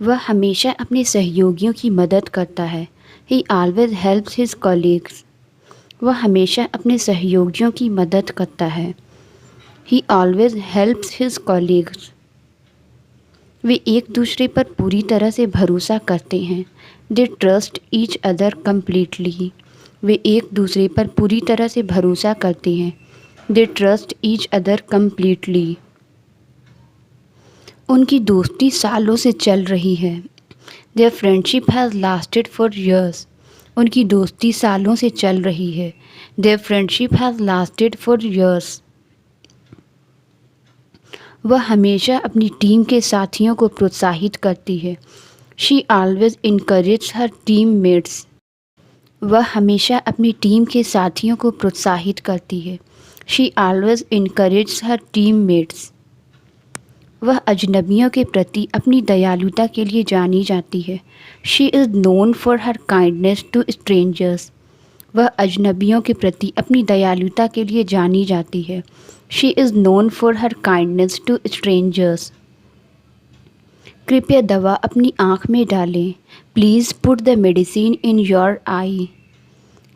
वह हमेशा अपने सहयोगियों की मदद करता है। He always helps his colleagues. वह हमेशा अपने सहयोगियों की मदद करता है। He always helps his colleagues. वे एक दूसरे पर पूरी तरह से भरोसा करते हैं। They trust each other completely. वे एक दूसरे पर पूरी तरह से भरोसा करते हैं। They trust each other completely. उनकी दोस्ती सालों से चल रही है। Their friendship has lasted for years. उनकी दोस्ती सालों से चल रही है। Their friendship has lasted for years. वह हमेशा अपनी टीम के साथियों को प्रोत्साहित करती है। She always encourage her team mates. वह हमेशा अपनी टीम के साथियों को प्रोत्साहित करती है। She always encourage her team mates. वह अजनबियों के प्रति अपनी दयालुता के लिए जानी जाती है। She is known for her kindness to strangers. वह अजनबियों के प्रति अपनी दयालुता के लिए जानी जाती है। She is known for her kindness to strangers. कृपया दवा अपनी आँख में डालें। Please put the medicine in your eye.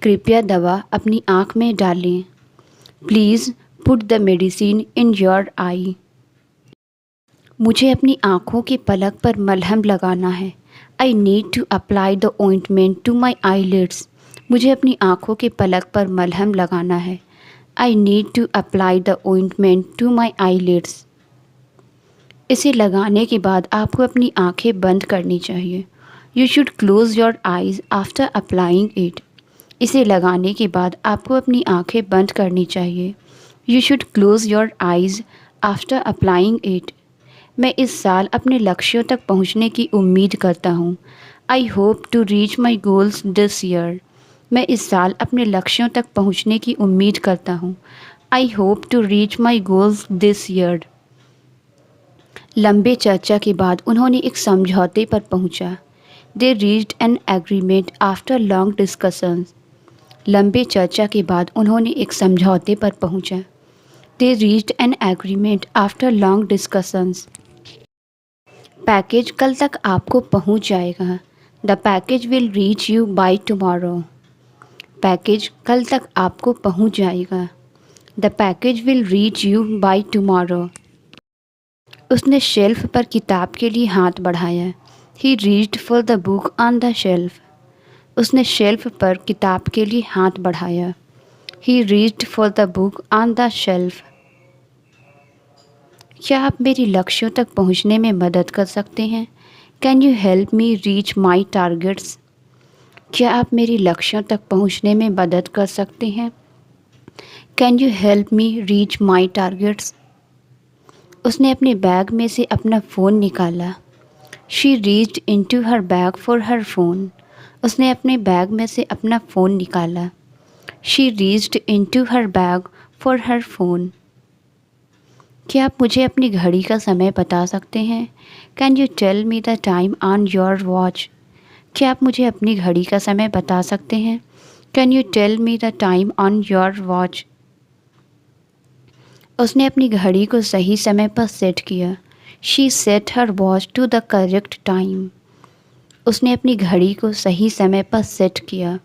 कृपया दवा अपनी आँख में डालें। Please put the medicine in your eye. मुझे अपनी आँखों के पलक पर मलहम लगाना है। I need to apply the ointment to my eyelids. मुझे अपनी आँखों के पलक पर मलहम लगाना है। I need to apply the ointment to my eyelids. इसे लगाने के बाद आपको अपनी आँखें बंद करनी चाहिए। You should close your eyes after applying it. इसे लगाने के बाद आपको अपनी आँखें बंद करनी चाहिए। You should close your eyes after applying it. मैं इस साल अपने लक्ष्यों तक पहुंचने की उम्मीद करता हूं। I hope to reach my goals this year. मैं इस साल अपने लक्ष्यों तक पहुंचने की उम्मीद करता हूं। I hope to reach my goals this year. लंबे चर्चा के बाद उन्होंने एक समझौते पर पहुंचा। They reached an agreement after long discussions. लंबे चर्चा के बाद उन्होंने एक समझौते पर पहुंचा। They reached an agreement after long discussions. पैकेज कल तक आपको पहुंच जाएगा। The package will reach you by tomorrow. पैकेज कल तक आपको पहुंच जाएगा। The package will reach you by tomorrow. उसने शेल्फ पर किताब के लिए हाथ बढ़ाया। ही reached for the book on the shelf. उसने शेल्फ पर किताब के लिए हाथ बढ़ाया। ही reached for the book on the shelf. क्या आप मेरी लक्ष्यों तक पहुंचने में मदद कर सकते हैं? Can you help me reach my targets? क्या आप मेरी लक्ष्यों तक पहुंचने में मदद कर सकते हैं? Can you help me reach my targets? उसने अपने बैग में से अपना फ़ोन निकाला। She reached into her bag for her phone. उसने अपने बैग में से अपना फ़ोन निकाला। She reached into her bag for her phone. क्या आप मुझे अपनी घड़ी का समय बता सकते हैं? Can you tell me the time on your watch? क्या आप मुझे अपनी घड़ी का समय बता सकते हैं? Can you tell me the time on your watch? उसने अपनी घड़ी को सही समय पर सेट किया। She set her watch to the correct time. उसने अपनी घड़ी को सही समय पर सेट किया।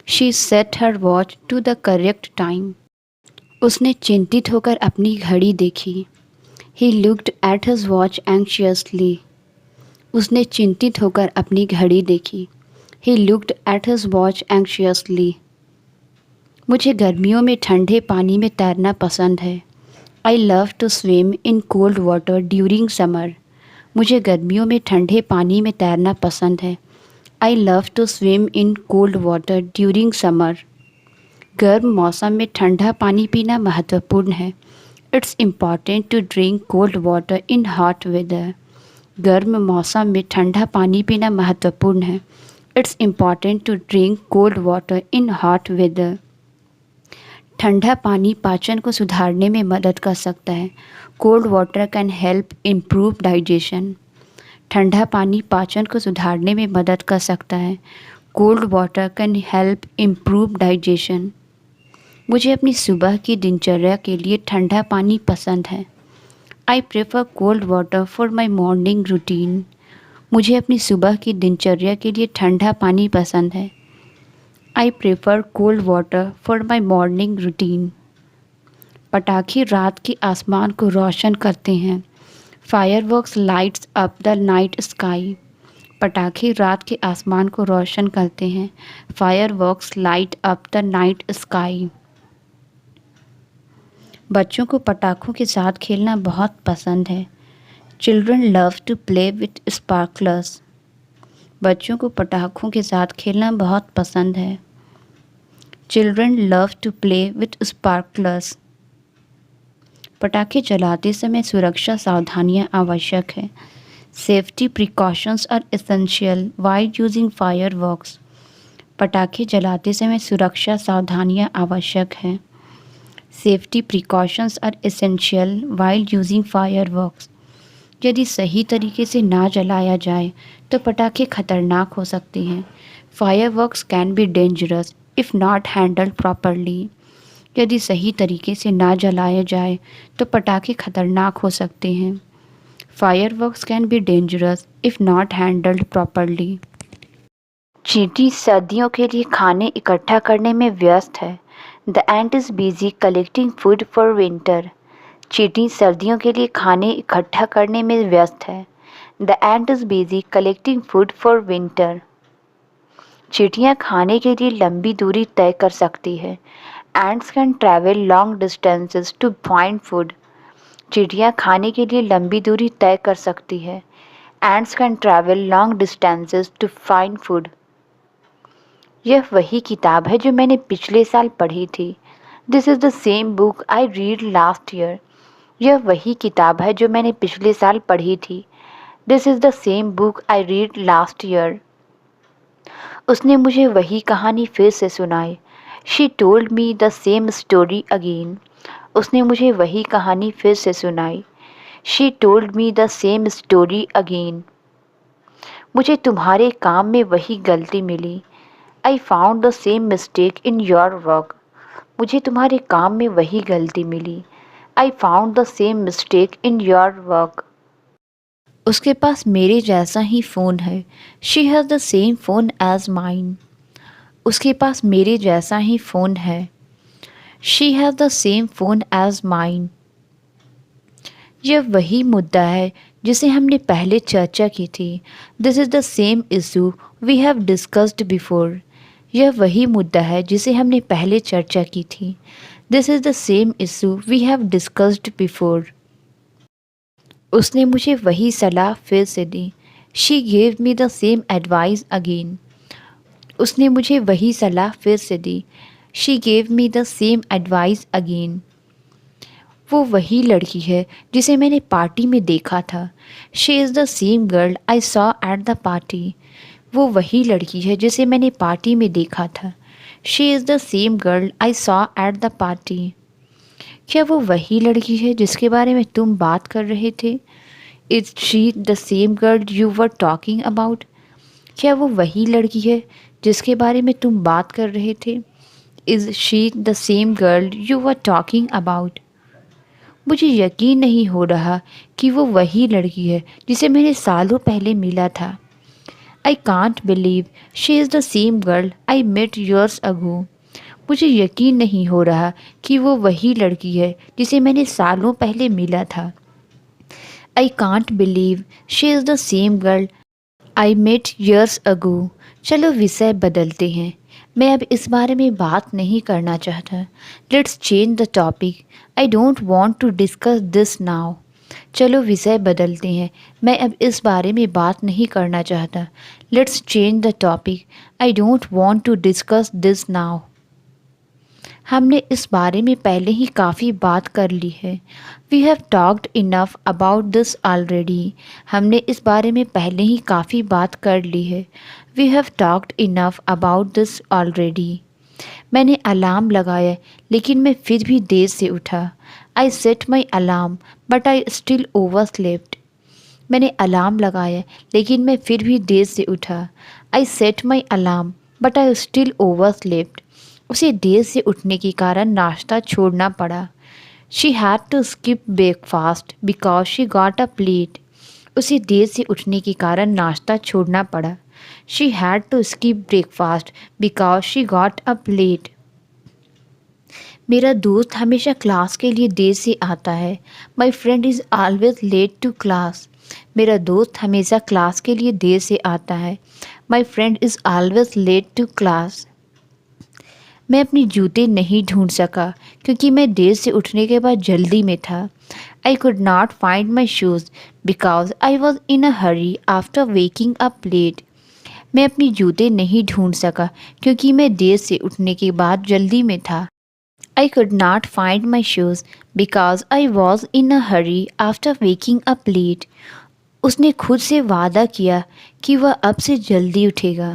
She set her watch to the correct time. उसने चिंतित होकर अपनी घड़ी देखी। He looked at his watch anxiously. उसने चिंतित होकर अपनी घड़ी देखी। He looked at his watch anxiously. मुझे गर्मियों में ठंडे पानी में तैरना पसंद है। I love to swim in cold water during summer. मुझे गर्मियों में ठंडे पानी में तैरना पसंद है। I love to swim in cold water during summer. गर्म मौसम में ठंडा पानी पीना महत्वपूर्ण है। It's important to drink cold water in hot weather. गर्म मौसम में ठंडा पानी पीना महत्वपूर्ण है। It's important to drink cold water in hot weather. ठंडा पानी पाचन को सुधारने में मदद कर सकता है। Cold water can help improve digestion. ठंडा पानी पाचन को सुधारने में मदद कर सकता है। Cold water can help improve digestion. मुझे अपनी सुबह की दिनचर्या के लिए ठंडा पानी पसंद है। I prefer cold water for my morning routine. मुझे अपनी सुबह की दिनचर्या के लिए ठंडा पानी पसंद है। I prefer cold water for my morning routine. पटाखे रात के आसमान को रोशन करते हैं। Fireworks lights up the night sky. पटाखे रात के आसमान को रोशन करते हैं। Fireworks light up the night sky. बच्चों को पटाखों के साथ खेलना बहुत पसंद है। Children love to play with sparklers. बच्चों को पटाखों के साथ खेलना बहुत पसंद है। Children love to play with sparklers. पटाखे जलाते समय सुरक्षा सावधानियां आवश्यक है। Safety precautions are essential while using fireworks. पटाखे जलाते समय सुरक्षा सावधानियां आवश्यक है। Safety precautions are essential while using fireworks. यदि सही तरीके से ना जलाया जाए तो पटाखे खतरनाक हो सकते हैं। Fireworks can be dangerous if not handled properly. यदि सही तरीके से ना जलाया जाए तो पटाखे खतरनाक हो सकते हैं। Fireworks can be dangerous if not handled properly. चींटी सर्दियों के लिए खाने इकट्ठा करने में व्यस्त है। The ant is busy collecting food for winter. चींटी सर्दियों के लिए खाने इकट्ठा करने में व्यस्त है। The ant is busy collecting food for winter. चींटियाँ खाने के लिए लंबी दूरी तय कर सकती है। Ants can travel long distances to find food. चींटियाँ खाने के लिए लंबी दूरी तय कर सकती है। Ants can travel long distances to find food. यह वही किताब है जो मैंने पिछले साल पढ़ी थी। This is the same book I read last year. यह वही किताब है जो मैंने पिछले साल पढ़ी थी। This is the same book I read last year. उसने मुझे वही कहानी फिर से सुनाई। She told me the same story again. उसने मुझे वही कहानी फिर से सुनाई। She told me the same story again. मुझे तुम्हारे काम में वही गलती मिली। I found the same mistake in your work. मुझे तुम्हारे काम में वही गलती मिली। I found the same mistake in your work. उसके पास मेरे जैसा ही फ़ोन है। She has the same phone as mine. उसके पास मेरे जैसा ही फ़ोन है। She has the same phone as mine. यह वही मुद्दा है जिसे हमने पहले चर्चा की थी। This is the same issue we have discussed before. यह वही मुद्दा है जिसे हमने पहले चर्चा की थी। This is the same issue we have discussed before. उसने मुझे वही सलाह फिर से दी। She gave me the same advice again. उसने मुझे वही सलाह फिर से दी। She gave me the same advice again. वो वही लड़की है जिसे मैंने पार्टी में देखा था। She is the same girl I saw at the party. वो वही लड़की है जिसे मैंने पार्टी में देखा था। She is the same girl I saw at the party. क्या वो वही लड़की है जिसके बारे में तुम बात कर रहे थे? Is she the same girl you were talking about? क्या वो वही लड़की है जिसके बारे में तुम बात कर रहे थे? Is she the same girl you were talking about? मुझे यकीन नहीं हो रहा कि वो वही लड़की है जिसे मैंने सालों पहले मिला था। I can't believe she is the same girl I met years ago. मुझे यकीन नहीं हो रहा कि वो वही लड़की है जिसे मैंने सालों पहले मिला था। I can't believe she is the same girl I met years ago. चलो विषय बदलते हैं। मैं अब इस बारे में बात नहीं करना चाहता। Let's change the topic. I don't want to discuss this now. चलो विषय बदलते हैं। मैं अब इस बारे में बात नहीं करना चाहता। Let's change the topic. I don't want to discuss this now. हमने इस बारे में पहले ही काफ़ी बात कर ली है। We have talked enough about this already. हमने इस बारे में पहले ही काफ़ी बात कर ली है। We have talked enough about this already. मैंने अलार्म लगाया लेकिन मैं फिर भी देर से उठा। I set my alarm but I still overslept. मैंने अलार्म लगाया लेकिन मैं फिर भी देर से उठा। I set my alarm but I still overslept. उसे देर से उठने के कारण नाश्ता छोड़ना पड़ा। She had to skip breakfast because she got a plate. उसे देर से उठने के कारण नाश्ता छोड़ना पड़ा। She had to skip breakfast because she got up late. मेरा दोस्त हमेशा क्लास के लिए देर से आता है। My friend is always late to class. मेरा दोस्त हमेशा क्लास के लिए देर से आता है। My friend is always late to class. मैं अपने जूते नहीं ढूंढ सका क्योंकि मैं देर से उठने के बाद जल्दी में था। I could not find my shoes because I was in a hurry after waking up late. मैं अपने जूते नहीं ढूंढ सका क्योंकि मैं देर से उठने के बाद जल्दी में था। I could not find my shoes because I was in a hurry after waking up late. उसने खुद से वादा किया कि वह अब से जल्दी उठेगा।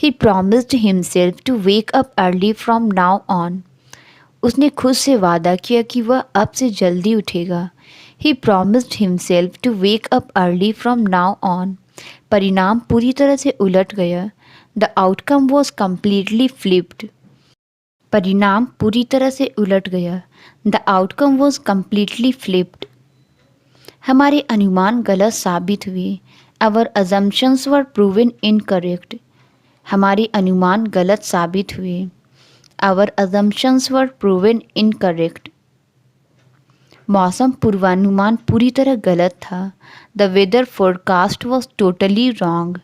He promised himself to wake up early from now on. उसने खुद से वादा किया कि वह अब से जल्दी उठेगा। He promised himself to wake up early from now on. परिणाम पूरी तरह से उलट गया। The outcome was completely flipped. परिणाम पूरी तरह से उलट गया। The outcome was completely flipped. हमारे अनुमान गलत साबित हुए। Our assumptions were proven incorrect. हमारे अनुमान गलत साबित हुए। Our assumptions were proven incorrect. मौसम पूर्वानुमान पूरी तरह गलत था। The weather forecast was totally wrong.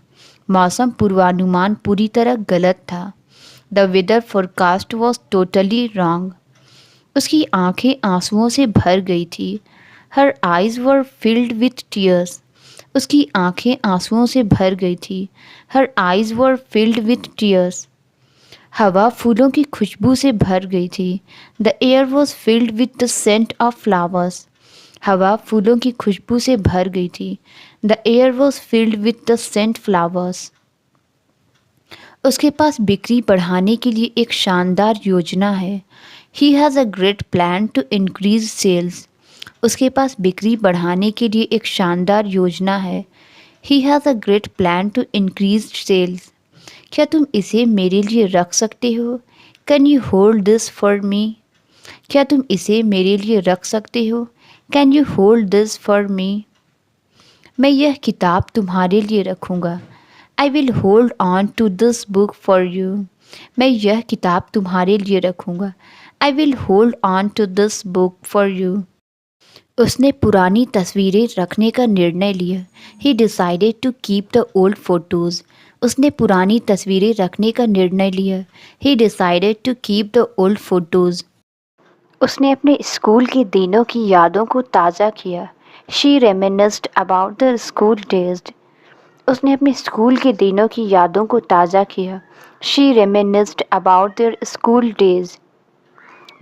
मौसम पूर्वानुमान पूरी तरह गलत था। The weather forecast was totally wrong. उसकी आंखें आंसुओं से भर गई थी। Her eyes were filled with tears. उसकी आंखें आंसुओं से भर गई थी। Her eyes were filled with tears. हवा फूलों की खुशबू से भर गई थी। The air was filled with the scent of flowers. हवा फूलों की खुशबू से भर गई थी। The air was filled with the scent flowers. उसके पास बिक्री बढ़ाने के लिए एक शानदार योजना है। He has a great plan to increase sales. उसके पास बिक्री बढ़ाने के लिए एक शानदार योजना है। He has a great plan to increase sales. क्या तुम इसे मेरे लिए रख सकते हो? Can you hold this for me? क्या तुम इसे मेरे लिए रख सकते हो? Can you hold this for me? मैं यह किताब तुम्हारे लिए रखूँगा। I will hold on to this book for you. मैं यह किताब तुम्हारे लिए रखूँगा। I will hold on to this book for you. उसने पुरानी तस्वीरें रखने का निर्णय लिया। He decided to keep the old photos. उसने पुरानी तस्वीरें रखने का निर्णय लिया। He decided to keep the old photos. उसने अपने स्कूल के दिनों की यादों को ताज़ा किया। She reminisced about the school days. उसने अपने स्कूल के दिनों की यादों को ताज़ा किया। She reminisced about their school days.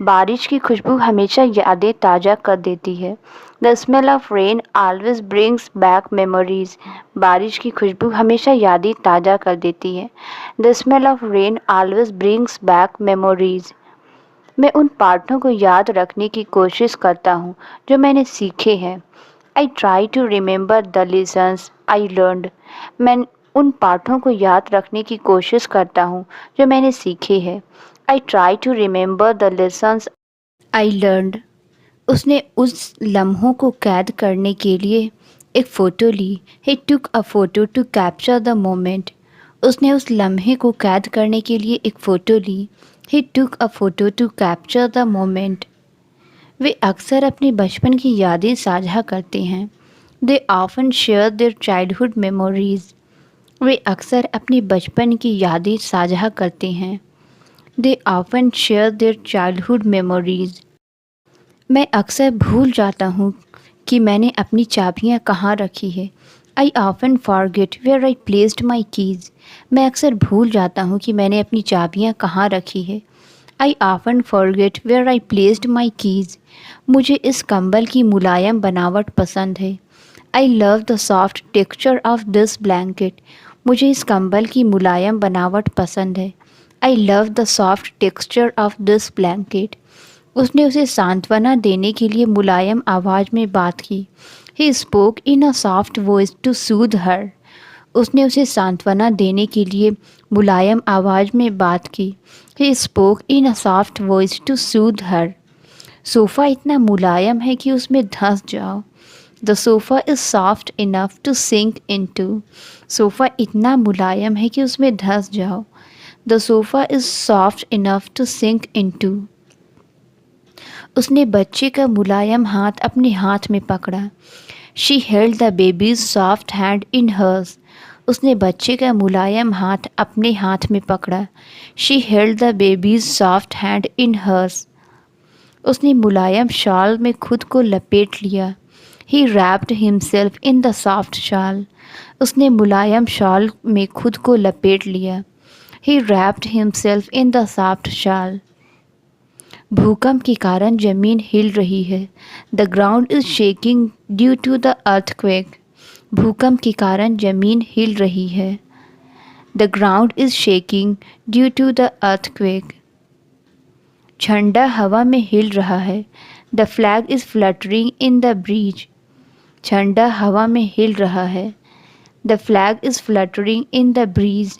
बारिश की खुशबू हमेशा यादें ताज़ा कर देती है। The smell of rain always brings back memories. बारिश की खुशबू हमेशा यादें ताज़ा कर देती है। The smell of rain always brings back memories. मैं उन पाठों को याद रखने की कोशिश करता हूँ जो मैंने सीखे हैं। I try to remember the lessons I learned. मैं उन पाठों को याद रखने की कोशिश करता हूँ जो मैंने सीखे हैं। I try to remember the lessons I learned. उसने उस लम्हों को कैद करने के लिए एक फ़ोटो ली। He took a photo to capture the moment. उसने उस लम्हे को कैद करने के लिए एक फ़ोटो ली। He took a photo to capture the moment. वे अक्सर अपने बचपन की यादें साझा करते हैं। They often share their childhood memories. वे अक्सर अपने बचपन की यादें साझा करते हैं। They often share their childhood memories. मैं अक्सर भूल जाता हूँ कि मैंने अपनी चाबियाँ कहाँ रखी है। I often forget where I placed my keys. मैं अक्सर भूल जाता हूँ कि मैंने अपनी चाबियाँ कहाँ रखी है। I often forget where I placed my keys. मुझे इस कंबल की मुलायम बनावट पसंद है। I love the soft texture of this blanket. मुझे इस कंबल की मुलायम बनावट पसंद है। I love the soft texture of this blanket. उसने उसे सांत्वना देने के लिए मुलायम आवाज़ में बात की। He spoke in a soft voice to soothe her. उसने उसे सांत्वना देने के लिए मुलायम आवाज़ में बात की। He spoke in a soft voice to soothe her. Sofa इतना मुलायम है कि उसमें धंस जाओ। The sofa is soft enough to sink into. Sofa इतना मुलायम है कि उसमें धंस जाओ। The sofa is soft enough to sink into. उसने बच्चे का मुलायम हाथ अपने हाथ में पकड़ा। She held the baby's soft hand in hers. उसने बच्चे का मुलायम हाथ अपने हाथ में पकड़ा। She held the baby's soft hand in hers. उसने मुलायम शॉल में खुद को लपेट लिया। He wrapped himself in the soft shawl. उसने मुलायम शॉल में खुद को लपेट लिया। He wrapped himself in the soft shawl. भूकंप के कारण जमीन हिल रही है। The ground is shaking due to the earthquake. भूकंप के कारण जमीन हिल रही है। The ground is shaking due to the earthquake. झंडा हवा में हिल रहा है। The flag is fluttering in the breeze. झंडा हवा में हिल रहा है। The flag is fluttering in the breeze.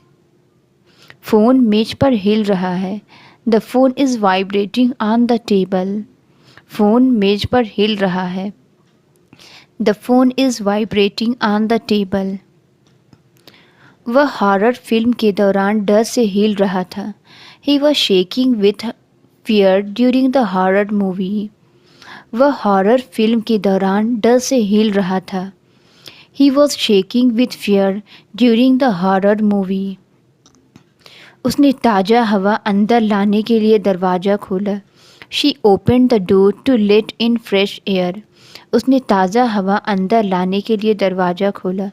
Phone मेज पर हिल रहा है। The phone is vibrating on the table. Phone मेज पर हिल रहा है। The phone is vibrating on the table. वह हॉरर फिल्म के दौरान डर से हिल रहा था। He was shaking with fear during the horror movie. वह हॉरर फिल्म के दौरान डर से हिल रहा था। He was shaking with fear during the horror movie. उसने ताज़ा हवा अंदर लाने के लिए दरवाज़ा खोला। She open the door to let in fresh air. उसने ताज़ा हवा अंदर लाने के लिए दरवाज़ा खोला।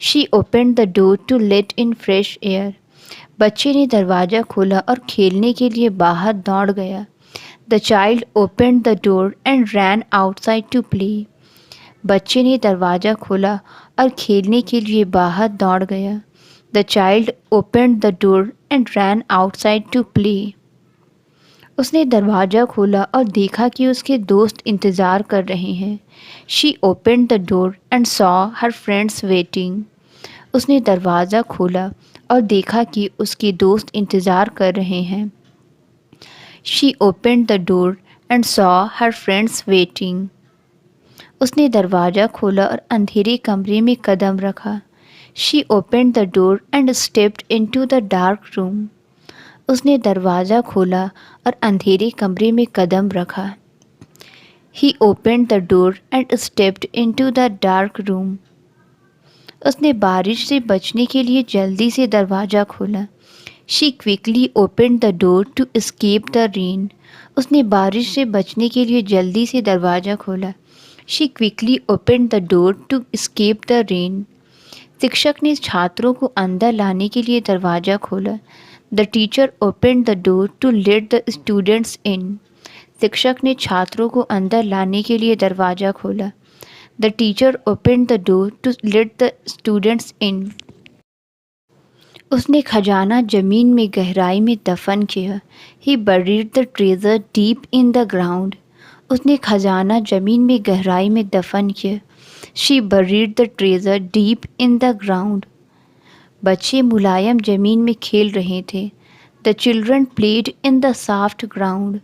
She open the door to let in fresh air. बच्चे ने दरवाज़ा खोला और खेलने के लिए बाहर दौड़ गया। The child open the door and ran outside to play. बच्चे ने दरवाज़ा खोला और खेलने के लिए बाहर दौड़ गया। The child open the door and ran outside to play. उसने दरवाज़ा खोला और देखा कि उसके दोस्त इंतज़ार कर रहे हैं। She open the door and saw her friends waiting. उसने दरवाज़ा खोला और देखा कि उसके दोस्त इंतज़ार कर रहे हैं। She open the door and saw her friends waiting. उसने दरवाज़ा खोला और अंधेरे कमरे में कदम रखा। She open the door and stepped into the dark room. उसने दरवाज़ा खोला और अंधेरे कमरे में कदम रखा। He open the door and stepped into the dark room. उसने बारिश से बचने के लिए जल्दी से दरवाज़ा खोला। She quickly open the door to escape the rain. उसने बारिश से बचने के लिए जल्दी से दरवाज़ा खोला। She quickly open the door to escape the rain. शिक्षक ने छात्रों को अंदर लाने के लिए दरवाज़ा खोला। The teacher open the door to let the students in. शिक्षक ने छात्रों को अंदर लाने के लिए दरवाज़ा खोला। The teacher open the door to let the students in. उसने खजाना ज़मीन में गहराई में दफन किया। He buried the treasure deep in the ground. उसने खजाना ज़मीन में गहराई में दफन किया। She buried the treasure deep in the ground. बच्चे मुलायम ज़मीन में खेल रहे थे। The children played in the soft ground.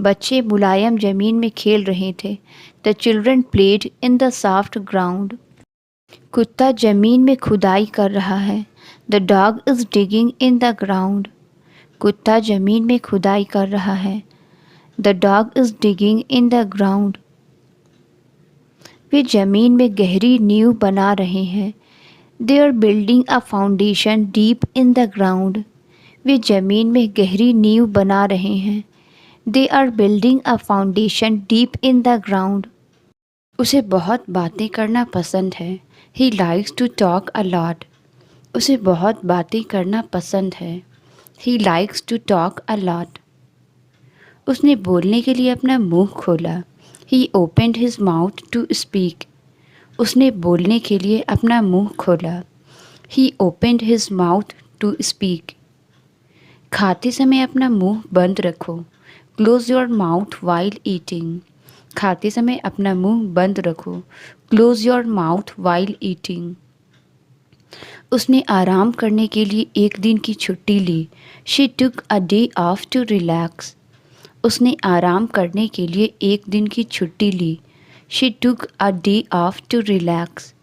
बच्चे मुलायम ज़मीन में खेल रहे थे। The children played in the soft ground. कुत्ता ज़मीन में खुदाई कर रहा है। The dog is digging in the ground. कुत्ता ज़मीन में खुदाई कर रहा है। The dog is digging in the ground. वे ज़मीन में गहरी नींव बना रहे हैं। They are building a foundation deep in the ground. वे ज़मीन में गहरी नींव बना रहे हैं। They are building a foundation deep in the ground. उसे बहुत बातें करना पसंद है। He likes to talk a lot. उसे बहुत बातें करना पसंद है। He likes to talk a lot. उसने बोलने के लिए अपना मुंह खोला। He opened his mouth to speak. उसने बोलने के लिए अपना मुंह खोला। He opened his mouth to speak. खाते समय अपना मुंह बंद रखो। Close your mouth while eating. खाते समय अपना मुंह बंद रखो। Close your mouth while eating. उसने आराम करने के लिए एक दिन की छुट्टी ली। She took a day off to relax. उसने आराम करने के लिए एक दिन की छुट्टी ली। She took a day off to relax.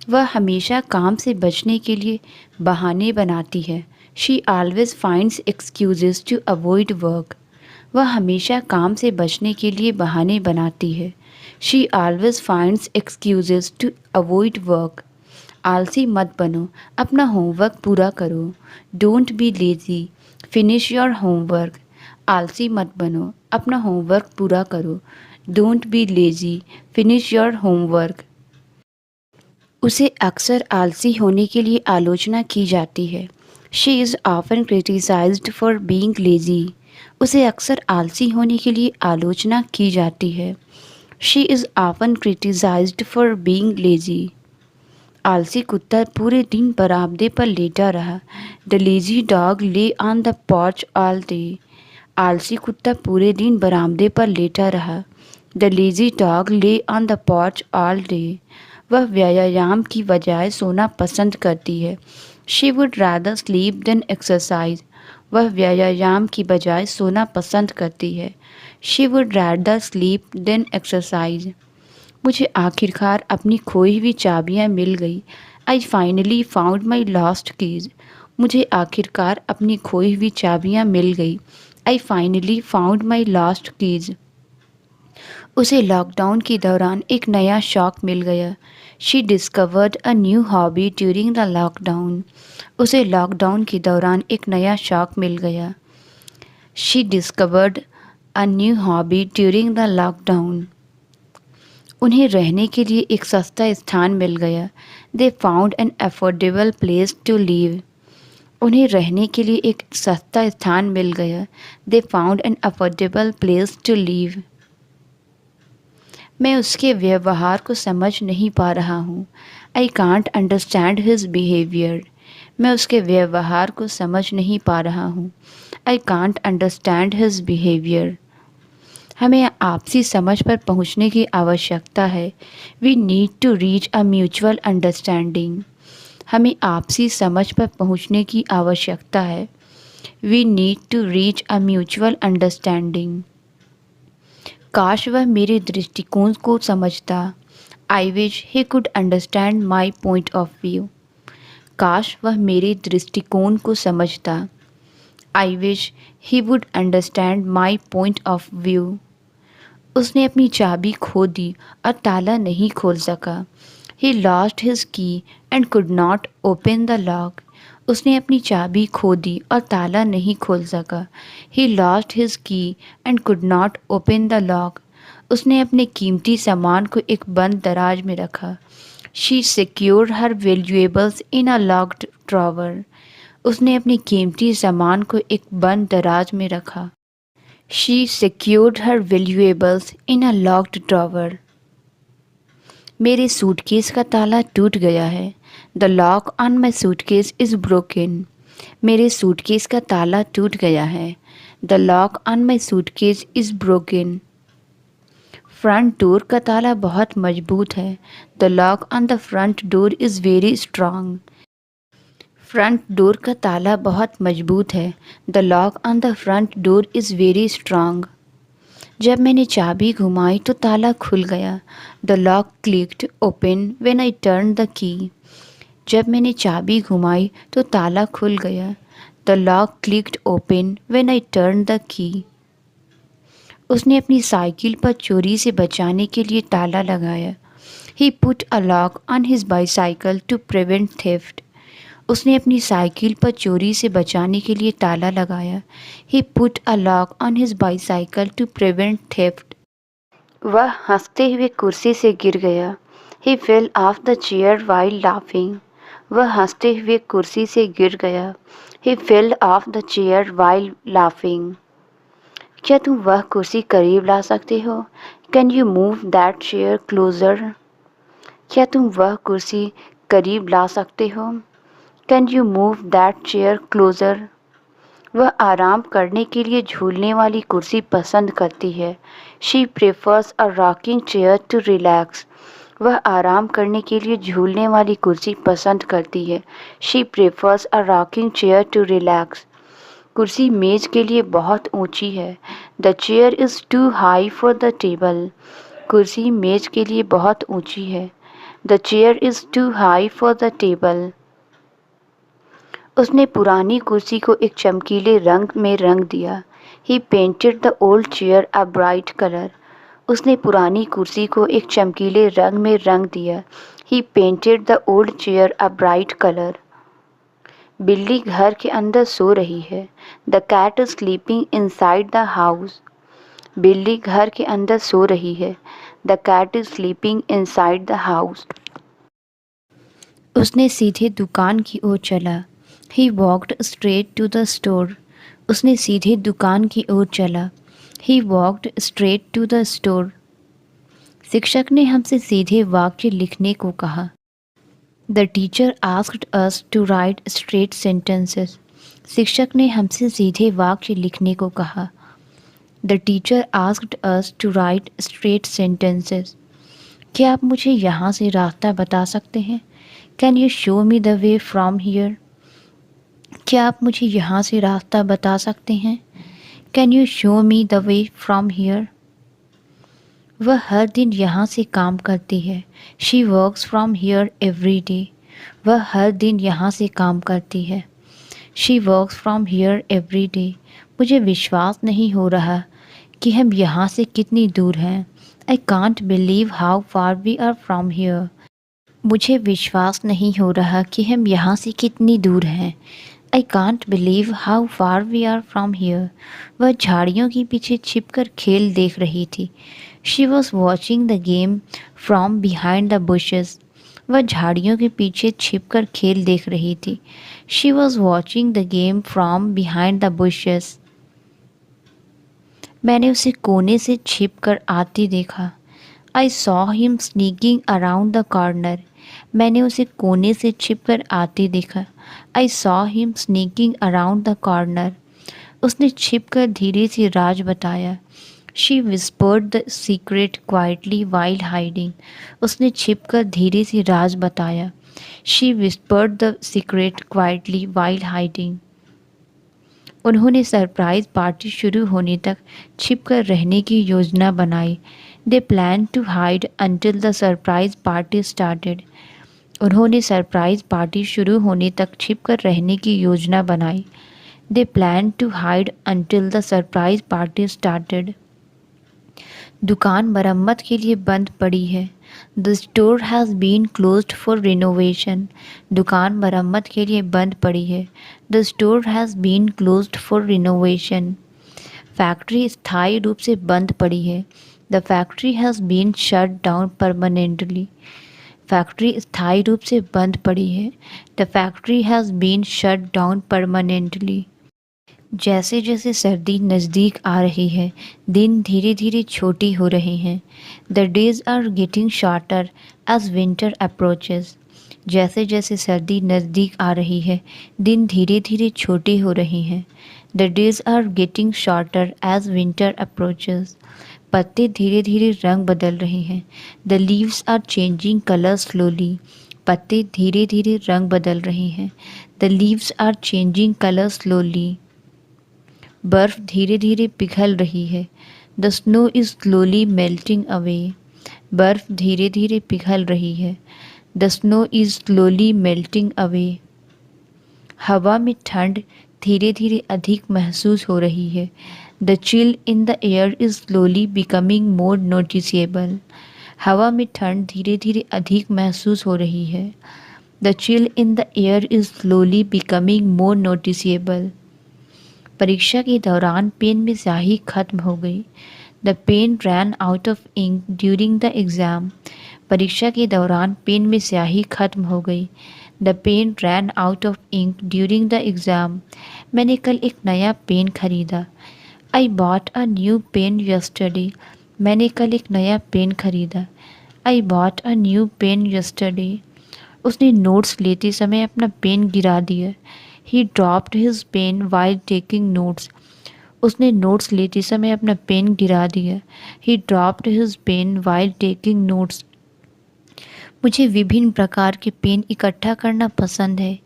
वह हमेशा काम से बचने के लिए बहाने बनाती है। She always finds excuses to avoid work. वह हमेशा काम से बचने के लिए बहाने बनाती है। She always finds excuses to avoid work. आलसी मत बनो, अपना होमवर्क पूरा करो। Don't be lazy, finish your homework. आलसी मत बनो, अपना होमवर्क पूरा करो। Don't be lazy, finish your homework. उसे अक्सर आलसी होने के लिए आलोचना की जाती है। She is often criticised for being lazy. उसे अक्सर आलसी होने के लिए आलोचना की जाती है। She is often criticised for being lazy. आलसी कुत्ता पूरे दिन बरामदे पर लेटा रहा। The lazy dog lay on the porch all day. आलसी कुत्ता पूरे दिन बरामदे पर लेटा रहा। The lazy dog lay on the porch all day. वह व्यायाम की बजाय सोना पसंद करती है। She would rather sleep than exercise. वह व्यायाम की बजाय सोना पसंद करती है। She would rather sleep than exercise. मुझे आखिरकार अपनी खोई हुई चाबियाँ मिल गई। I finally found my lost keys. मुझे आखिरकार अपनी खोई हुई चाबियाँ मिल गई। I finally found my lost keys. उसे लॉकडाउन के दौरान एक नया शौक मिल गया। She discovered a new hobby during the lockdown. उसे लॉकडाउन के दौरान एक नया शौक मिल गया। She discovered a new hobby during the lockdown. उन्हें रहने के लिए एक सस्ता स्थान मिल गया। They found an affordable place to live. उन्हें रहने के लिए एक सस्ता स्थान मिल गया। They found an affordable place to live. मैं उसके व्यवहार को समझ नहीं पा रहा हूँ। I can't understand his behaviour. मैं उसके व्यवहार को समझ नहीं पा रहा हूँ। I can't understand his behaviour. हमें आपसी समझ पर पहुँचने की आवश्यकता है। We need to reach a mutual understanding. हमें आपसी समझ पर पहुँचने की आवश्यकता है। We need to reach a mutual understanding. काश वह मेरे दृष्टिकोण को समझता। I wish he could understand my point of view. काश वह मेरे दृष्टिकोण को समझता। I wish he would understand my point of view. उसने अपनी चाबी खो दी और ताला नहीं खोल सका। ही लॉस्ट हिज की and could not open the lock. उसने अपनी चाबी खो दी और ताला नहीं खोल सका। ही लॉस्ट हिज की and could not open the lock. उसने अपने कीमती सामान को एक बंद दराज में रखा। She secured her valuables in a locked drawer. उसने अपने कीमती सामान को एक बंद दराज में रखा। She secured her valuables in a locked drawer. मेरे सूटकेस का ताला टूट गया है। The lock on my suitcase is broken. मेरे सूटकेस का ताला टूट गया है। The lock on my suitcase is broken. Front door का ताला बहुत मजबूत है। The lock on the front door is very strong. Front door का ताला बहुत मजबूत है। The lock on the front door is very strong. जब मैंने चाबी घुमाई तो ताला खुल गया। The lock clicked open when I turn the key. जब मैंने चाबी घुमाई तो ताला खुल गया। The lock clicked open when I turn the key. उसने अपनी साइकिल पर चोरी से बचाने के लिए ताला लगाया। He put a lock on his bicycle to prevent theft. उसने अपनी साइकिल पर चोरी से बचाने के लिए ताला लगाया। He put a lock on his bicycle to prevent theft. वह हंसते हुए कुर्सी से गिर गया। He fell off the chair while laughing. वह हंसते हुए कुर्सी से गिर गया। He fell off the chair while laughing. क्या तुम वह कुर्सी करीब ला सकते हो? Can you move that chair closer? क्या तुम वह कुर्सी करीब ला सकते हो? Can you move that chair closure? वह आराम करने के लिए झूलने वाली कुर्सी पसंद करती है। She prefers a rocking chair to relax. वह आराम करने के लिए झूलने वाली कुर्सी पसंद करती है। She prefers a rocking chair to relax. कुर्सी मेज़ के लिए बहुत ऊंची है। The chair is too high for the table. कुर्सी मेज के लिए बहुत ऊंची है। The chair is too high for the table. उसने पुरानी कुर्सी को एक चमकीले रंग में रंग दिया। He painted the old chair a bright colour. उसने पुरानी कुर्सी को एक चमकीले रंग में रंग दिया। He painted the old chair a bright colour. बिल्ली घर के अंदर सो रही है। The cat is sleeping inside the house. बिल्ली घर के अंदर सो रही है। The cat is sleeping inside the house. उसने सीधे दुकान की ओर चला। He walked straight to the store. उसने सीधे दुकान की ओर चला। He walked straight to the store. शिक्षक ने हमसे सीधे वाक्य लिखने को कहा। The teacher asked us to write straight sentences. शिक्षक ने हमसे सीधे वाक्य लिखने को कहा। The teacher asked us to write straight sentences. क्या आप मुझे यहाँ से रास्ता बता सकते हैं? Can you show me the way from here? क्या आप मुझे यहाँ से रास्ता बता सकते हैं? Can you show me the way from here? वह हर दिन यहाँ से काम करती है। She works from here every day. वह हर दिन यहाँ से काम करती है। She works from here every day. मुझे विश्वास नहीं हो रहा कि हम यहाँ से कितनी दूर हैं। I can't believe how far we are from here. मुझे विश्वास नहीं हो रहा कि हम यहाँ से कितनी दूर हैं। I can't believe how far we are from here. वह झाड़ियों के पीछे छिपकर खेल देख रही थी। She was watching the game from behind the bushes. वह झाड़ियों के पीछे छिपकर खेल देख रही थी। She was watching the game from behind the bushes. मैंने उसे कोने से छिपकर आती देखा। I saw him sneaking around the corner. मैंने उसे कोने से छिपकर आते देखा। I saw him sneaking around the corner. उसने छिपकर धीरे से राज बताया। She whispered the secret quietly while hiding. उसने छिपकर धीरे से राज बताया। She whispered the secret quietly while hiding. उन्होंने सरप्राइज पार्टी शुरू होने तक छिपकर रहने की योजना बनाई। They plan to hide until the surprise party started. उन्होंने सरप्राइज पार्टी शुरू होने तक छिपकर रहने की योजना बनाई। They plan to hide until the surprise party started. दुकान मरम्मत के लिए बंद पड़ी है। The store has been closed for renovation. दुकान मरम्मत के लिए बंद पड़ी है। The store has been closed for renovation. Factory स्थायी रूप से बंद पड़ी है। The factory has been shut down permanently. Factory स्थायी रूप से बंद पड़ी है। The factory has been shut down permanently. जैसे जैसे सर्दी नज़दीक आ रही है, दिन धीरे धीरे छोटी हो रहे हैं। The days are getting shorter as winter approaches. जैसे जैसे सर्दी नज़दीक आ रही है, दिन धीरे धीरे छोटे हो रहे हैं। The days are getting shorter as winter approaches. पत्ते धीरे धीरे रंग बदल रहे हैं। The leaves are changing colour slowly. पत्ते धीरे धीरे रंग बदल रहे हैं। The leaves are changing colour slowly. बर्फ़ धीरे धीरे पिघल रही है। The snow is slowly melting away. बर्फ़ धीरे धीरे पिघल रही है। The snow is slowly melting away. हवा में ठंड धीरे धीरे अधिक महसूस हो रही है। The chill in the air is slowly becoming more noticeable. हवा में ठंड धीरे धीरे अधिक महसूस हो रही है। The chill in the air is slowly becoming more noticeable. परीक्षा के दौरान पेन में स्याही खत्म हो गई। The pen ran out of ink during the exam. परीक्षा के दौरान पेन में स्याही खत्म हो गई। The pen ran out of ink during the exam. मैंने कल एक नया पेन खरीदा। I bought a new pen yesterday. मैंने कल एक नया पेन खरीदा। I bought a new pen yesterday. उसने नोट्स लेते समय अपना पेन गिरा दिया। He dropped his pen while taking notes. उसने नोट्स लेते समय अपना पेन गिरा दिया। He dropped his pen while taking notes. मुझे विभिन्न प्रकार के पेन इकट्ठा करना पसंद है।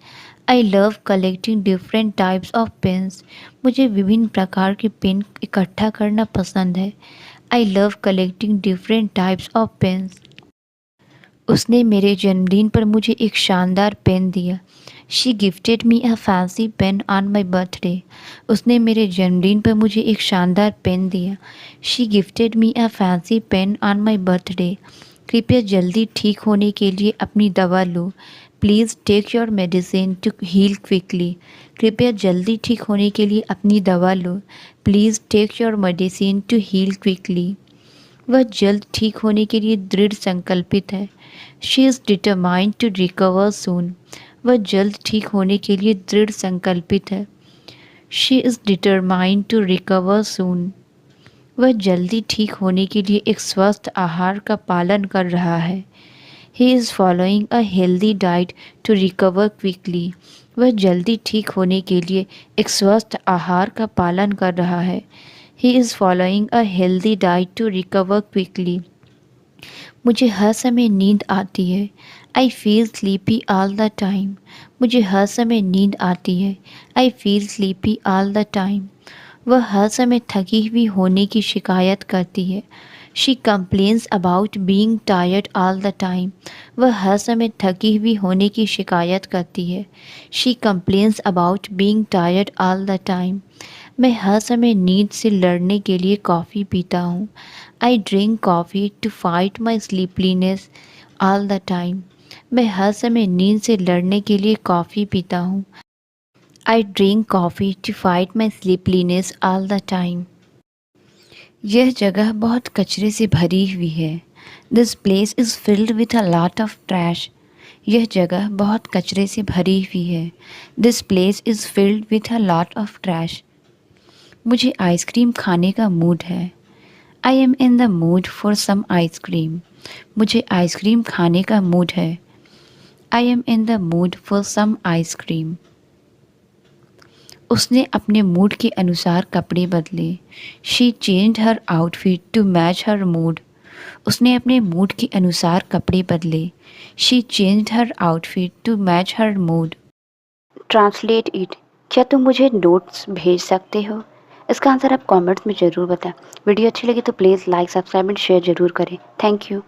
I love collecting different types of pens. मुझे विभिन्न प्रकार के पेन इकट्ठा करना पसंद है। I love collecting different types of pens. उसने मेरे जन्मदिन पर मुझे एक शानदार पेन दिया। She gifted me a fancy pen on my birthday. उसने मेरे जन्मदिन पर मुझे एक शानदार पेन दिया। She gifted me a fancy pen on my birthday. कृपया जल्दी ठीक होने के लिए अपनी दवा लो। Please take your medicine to heal quickly. कृपया जल्दी ठीक होने के लिए अपनी दवा लो। Please take your medicine to heal quickly. वह जल्द ठीक होने के लिए दृढ़ संकल्पित है। She is determined to recover soon. वह जल्द ठीक होने के लिए दृढ़ संकल्पित है। She is determined to recover soon. वह जल्दी ठीक होने के लिए एक स्वस्थ आहार का पालन कर रहा है। He is following a healthy diet to recover quickly. वह जल्दी ठीक होने के लिए एक स्वस्थ आहार का पालन कर रहा है। He is following a healthy diet to recover quickly. मुझे हर समय नींद आती है। I feel sleepy all the time. मुझे हर समय नींद आती है। I feel sleepy all the time. वह हर समय थकी हुई होने की शिकायत करती है। She complains about being tired all the time. वह हर समय थकी हुई होने की शिकायत करती है। She complains about being tired all the time. मैं हर समय नींद से लड़ने के लिए कॉफ़ी पीता हूँ। I drink coffee to fight my स्लीपलीनेस all the time. मैं हर समय नींद से लड़ने के लिए कॉफ़ी पीता हूँ। I drink coffee to fight my स्लीपलीनेस all the time. यह जगह बहुत कचरे से भरी हुई है। This place is filled with a lot of trash. यह जगह बहुत कचरे से भरी हुई है। This place is filled with a lot of trash. मुझे आइसक्रीम खाने का मूड है। I am in the mood for some ice cream. मुझे आइसक्रीम खाने का मूड है। I am in the mood for some ice cream. उसने अपने मूड के अनुसार कपड़े बदले। She change her outfit to match her mood. उसने अपने मूड के अनुसार कपड़े बदले। She change her outfit to match her mood. Translate it. क्या तुम मुझे नोट्स भेज सकते हो? इसका आंसर आप कमेंट्स में ज़रूर बताएं। वीडियो अच्छी लगी तो please like subscribe and share ज़रूर करें। Thank you.